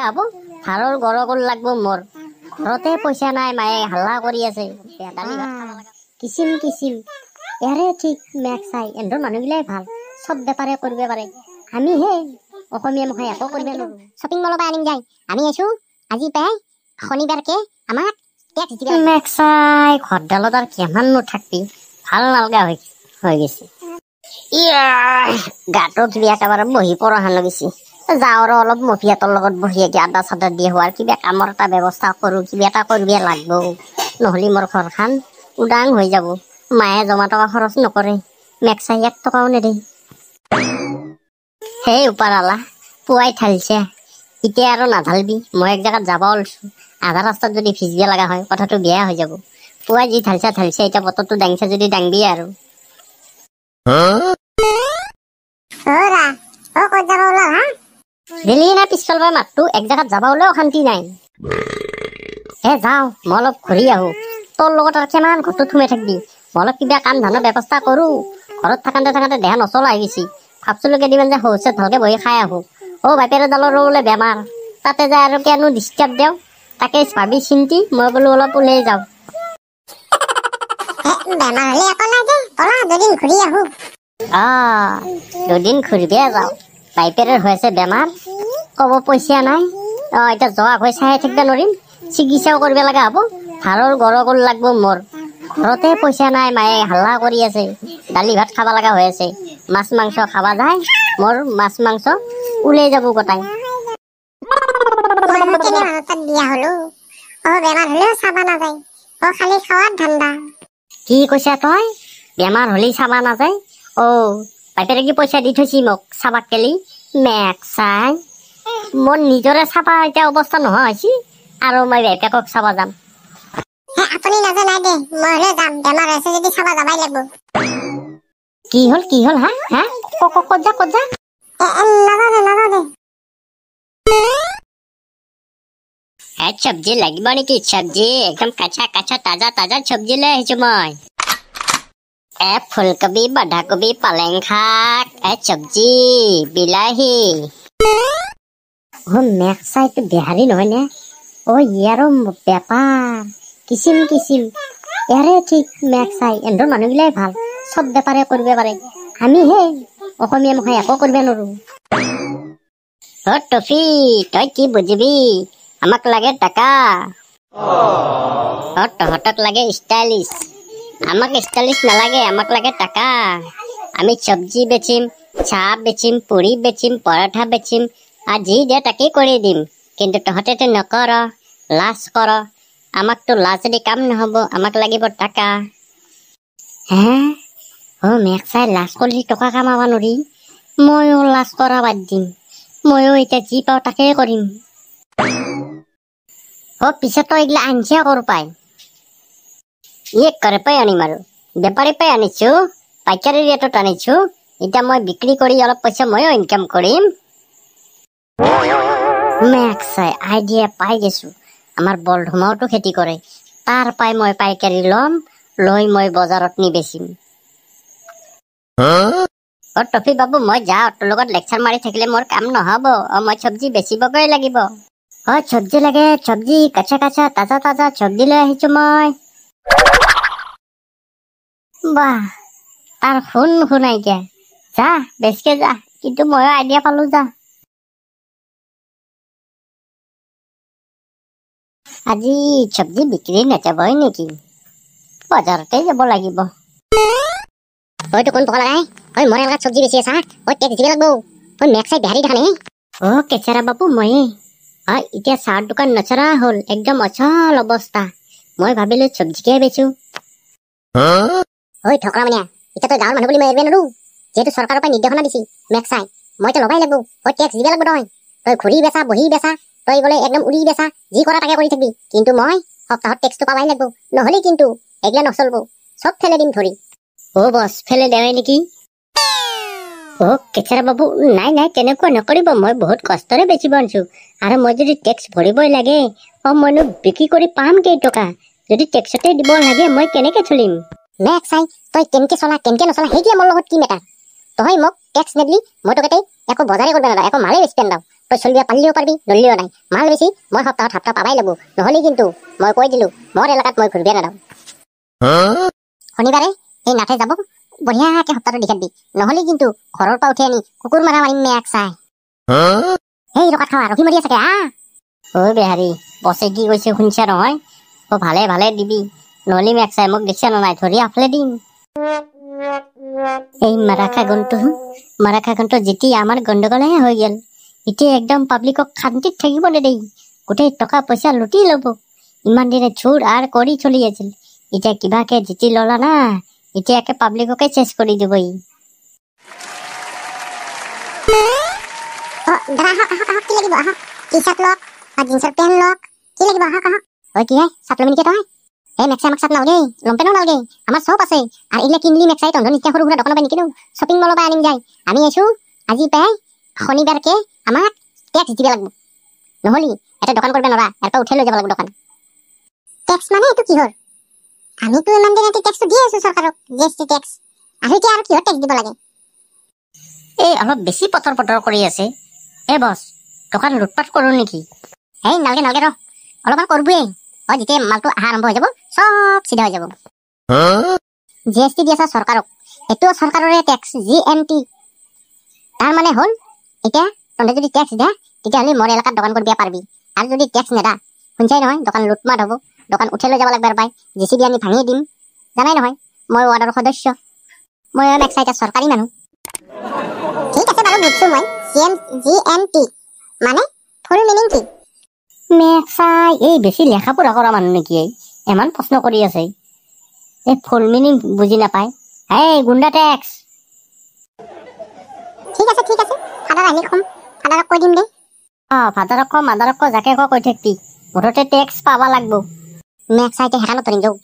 হব ভাৰৰ গৰগল লাগব মোৰ ঘৰতে পইচা নাই মায়ে হাল্লা কৰি আছে দালি ভাত খাব লাগা কিছিম কিছিম ইয়াৰে ঠিক মেক চাই এন্দৰ মানুহগিলাই ভাল সব বেপাৰে কৰিব পাৰে আমি হে অসমীয়া মুখে একো কৰিব নোৱাৰো শপিং মলৰ পৰা আনিম যাই আমি আছো আজি পাই শনিবাৰকে আমাক টেক্স দিবা মেক চাই ঘৰডালত আৰু কিমাননো থাকবি ভাল নালগা হৈ গৈছে গাটো কিবা একেবাৰে বহি পৰা হেন লাগিছে যাওঁ আৰু অলপ মফিয়াতৰ লগত বহি এতিয়া আদা চাদা দিয়ে হোৱাৰ কিবা কামৰ এটা ব্যৱস্থা কৰোঁ কিবা এটা কৰিব লাগিব নহ'লে মোৰ ঘৰখন উদাং হৈ যাব মায়ে জমা টকা খৰচ নকৰে মেক চাই 1 টকাও নেদে সেই ওপাৰালা পুৱাই ঢালিছে এতিয়া আৰু নাঢালবি মই এক জেগাত যাব ওলছো আধা ৰাস্তাত যদি ভিজিব লগা হয় কথাটো বেয়া হৈ যাব পুৱাই যি ঢালিছে এতিয়া বতৰটো দাঙিছে যদি দাঙবি আৰু দিলি না পিছফাল পৰা মাতটো এক জেগাত যাব ওলাও শান্তি নাই যাওঁ মই অলপ ঘূৰি আহো তোৰ লগত আৰু কিমান ঘৰটোত সোমাই থাকবি মই অলপ কিবা কাম ধানৰ ব্যৱস্থা কৰোঁ ঘৰত থাকোঁতে দেহা নচলা হৈ গৈছি ভাবছিলো কেইদিনমান যে শৌচত ভালকে বহি খাই আহো বাপেৰে ডালৰ বোলে বেমাৰ তাতে যায় আৰু কেনো ডিষ্টাৰ্ব দেওঁ তাকে ভাবি চিন্তি মই বোলো অলপ ওলাই যাওঁ বেমাৰ হলে একো নাই দে বলা দুদিন ঘূৰি আহো দুদিন ঘূৰিবে যাওঁ বাইপেৰে হৈছে বেমাৰ ক'ব পইচা নাই এতিয়া যোৱা হৈ চাই থাকিব নোৱাৰিম চিকিৎসাও কৰিব লগা হ'ব ভাৰৰ গৰগল লাগব মোৰ ঘৰতে পইচা নাই মায়ে হাল্লা কৰি আছে দালি ভাত খাব লগা হৈ আছে মাছ মাংস খাব যায় মোৰ মাছ মাংস ওলাই যাব গোটাই কি কৈছা তই বেমাৰ হলেই চাবা নাযায় বাইপেৰে কি পইচা দি থৈছি মোক চাবাক কেলি মেক চাই মোৰ নিজৰে চাবা এতিয়া অৱস্থা নোহোৱা হৈছে আৰু মই বাইপেকক চাব যাম আপুনি নাজানে দে মই হলে যাম বেমাৰ আছে যদি চাবা যাবাই লাগিব কি হল হা ক'ত যা নাজানে চব্জি লাগিব নেকি চব্জি একদম কাঁচা তাজা চব্জি লৈ আহিছো মই ফুলকবি বন্ধাকবি পালেং শাক চব্জি বিলাহী মেক চাইটো বিহাৰী নহয় নে ইয়াৰো বেপাৰ কিছিম ইয়াৰে ঠিক মেক চাই এন্দৰ মানুহগিলাই ভাল সব বেপাৰে কৰিব পাৰে আমি হে অসমীয়া মুখে একো কৰিব নোৱাৰো টফি তই কি বুজিবি আমাক লাগে টাকা তহঁতক লাগে ষ্টাইলিছ আমাক ষ্টাইলিছ নালাগে আমাক লাগে টাকা আমি চব্জি বেচিম চাহ বেচিম পুৰি বেচিম পৰঠা বেচিম আৰু যি দে তাকেই কৰি দিম কিন্তু তহঁতেতো নকৰ লাজ কৰ আমাকতো লাজেদি কাম নহ'ব আমাক লাগিব টাকা মেক চাই লাজ কৰিলে টকা কামাব নোৱাৰি ময়ো লাজ কৰা বাদ দিম ময়ো এতিয়া যি পাওঁ তাকেই কৰিম পিছত তই এইগিলা আনছিয়া কৰ পাই কৰে পাই আনিম আৰু বেপাৰী পাই আনিছো পাইকাৰী ৰেটত আনিছো এতিয়া মই বিক্ৰী কৰি অলপ পইচা ময়ো ইনকাম কৰিম মেক চাই আইডিয়া পাই গৈছো আমাৰ বলধমাওতো খেতি কৰে তাৰ পাই মই পাইকাৰী ল'ম লৈ মই বজাৰত নি বেচিম টফি বাবু মই যাওঁ তোৰ লগত লেকচাৰ মাৰি থাকিলে মোৰ কাম নহ'ব মই চব্জি বেচিবগৈ লাগিব চব্জি লাগে চব্জি কাঁচা তাজা চব্জি লৈ আহিছো মই বাহ তাৰ শুনাইকিয়া যা বেছিকে যা কিন্তু ময়ো আইডিয়া পালো যা আজি চব্জি বিক্ৰী নাযাবই নেকি বজাৰতে যাব লাগিব কোন টকা লগাই মই এলাকাত চব্জি বেচি আছা টেক্স দিব লাগব মেক চাই বিহাৰী দেখা নাই কেঁচেৰা বাবু ময়ে এতিয়া চাহৰ দোকান নচৰা হ'ল একদম অচল অৱস্থা মই ভাবিলো চব্জিকে বেচো ঠকৰা মানে এতিয়া তই গাঁৱৰ মানুহ বুলি মই এৰিব নোৱাৰো যিহেতু চৰকাৰৰ পৰা নিৰ্দেশনা দিছি মেক চাই মইতো লগাই লাগব টেক্স দিব লাগব তই ঘূৰি বেচা বহি বেচা তই বোলে একদম উৰি বেচা যি কৰা তাকে কৰি থাকিবি কিন্তু মই সপ্তাহত টেক্সটো পাবাই লাগব নহলে কিন্তু এগিলা নচলব চব ফেলে দিম ধৰি বছ ফেলে দেৱাই নেকি কেঁচেৰা বাবু নাই তেনেকুৱা নকৰিব মই বহুত কষ্টৰে বেচিব আনিছো আৰু মই যদি টেক্স ভৰিবই লাগে মইনো বিক্ৰী কৰি পাম কেইটকা যদি টেক্সতে দিব লাগে মই কেনেকে চলিম মেক চাই তই কেনেকে চলা কেনেকে নচলা সেইটোৱে মোৰ লগত কি মেটাৰ তই মোক টেক্স নিদিলি মই তোক একো বজাৰে কৰিব নালাগে একো মালে বেচি নাযাওঁ তই চলিব পাৰিলেও পাৰিবি নলিলেও নাই মাল বেছি মই সপ্তাহত সপ্তাহ পাবাই লাগব নহ'লে কিন্তু মই কৈ দিলো মোৰ এলেকাত মই ঘূৰিব নাযাওঁ শনিবাৰে এই নাথে যাব বঢ়িয়াকে সপ্তাহটো দেখাত দি নহ'লে কিন্তু ঘৰৰ পৰা উঠি আনি কুকুৰ মাৰা মাৰিম মেক চাই এই ৰকাত খাৱা ৰখি মৰি আছে ঐ বেহাৰী বছে কি কৈছে শুনিছা নহয় ভালে ভালে দিবি নহ'লে মেক চাই মোক দেখিছা নাই ধৰি আফলে দিম এই মাৰাখা গনটো যেতিয়া আমাৰ গণ্ডগোলহে হৈ গেল এতিয়া একদম পাব্লিকক শান্তিত থাকিব নেদেই গোটেই টকা পইচা লুটি ল'ব ইমান দিনে চুৰ আৰু কৰি চলি আছিল এতিয়া কিবাকে জিতি ল'লা না এতিয়া একে পাব্লিককে চেছ কৰি দিব ই দাদা আহক কি লাগিব আহক টি চাৰ্ট লওক আৰু জিন্সৰ পেণ্ট লওক কি লাগিব আহক ঐ কি হয় চাপ ল'বি নেকি তই এই মেক্সাই আমাক চাপ নালাগে লম্পেনো নালাগে আমাৰ চব আছে আৰু এইবিলাক কিনলি মেক্সাই তহঁতৰ নিচিনা সৰু সুৰা দোকানৰ পৰা নিকিনো শ্বপিং মলৰ পৰা আনিম যায় আমি আছো আজি প্ৰায় শনিবাৰকে আমাক টেক্স দিব লাগিব নহ'লে এটা দোকান কৰিব নোৱাৰা ইয়াৰ পৰা উঠাই লৈ যাব লাগিব দোকান টেক্স মানে এইটো কিহৰ আমিতো ইমান দিনে টেক্সটো দি আছো চৰকাৰক জিএছটি টেক্স আৰু এতিয়া আৰু কিহৰ টেক্স দিব লাগে এই অলপ বেছি পটৰ কৰি আছে বছ দোকান লুটপাট কৰোঁ নেকি এই নালাগে ৰ অলপমান কৰবই যেতিয়া মালটো অহা আৰম্ভ হৈ যাব চব চিধা হৈ যাব জিএছটি দি আছা চৰকাৰক এইটো চৰকাৰৰে টেক্স GMT তাৰ মানে হ'ল এতিয়া তহঁতে যদি টেক্স দিয়া তেতিয়াহ'লে মোৰ এলেকাত দোকান কৰিব পাৰিবি আৰু যদি টেক্স নেদা শুনছাই নহয় দোকান লুটমাট হ'ব দোকান উঠাই লৈ যাব লাগিব পাই JCB আনি ভাঙি দিম জানাই নহয় মই ৱাৰ্ডৰ সদস্য মই মেক্সাই এতিয়া চৰকাৰী মানুহ ঠিক আছে বাৰু বুজিছো মই GMT মানে ফুল মিনিং কি মেক্সাই এই বেছি লেখা পঢ়া কৰা মানুহ নেকি ইমান প্ৰশ্ন কৰি আছে এই ফুল মিনিং বুজি নাপায় এই গুণ্ডা টেক্স ঠিক আছে ফাদাৰ আহিলে কম ফাদাৰক কৈ দিম দে ফাদাৰক মাদাৰক যাকে কৈ থাকবি মুঠতে টেক্স পাবা লাগব মেক্সাইতে হেৰানো তৰিম যাও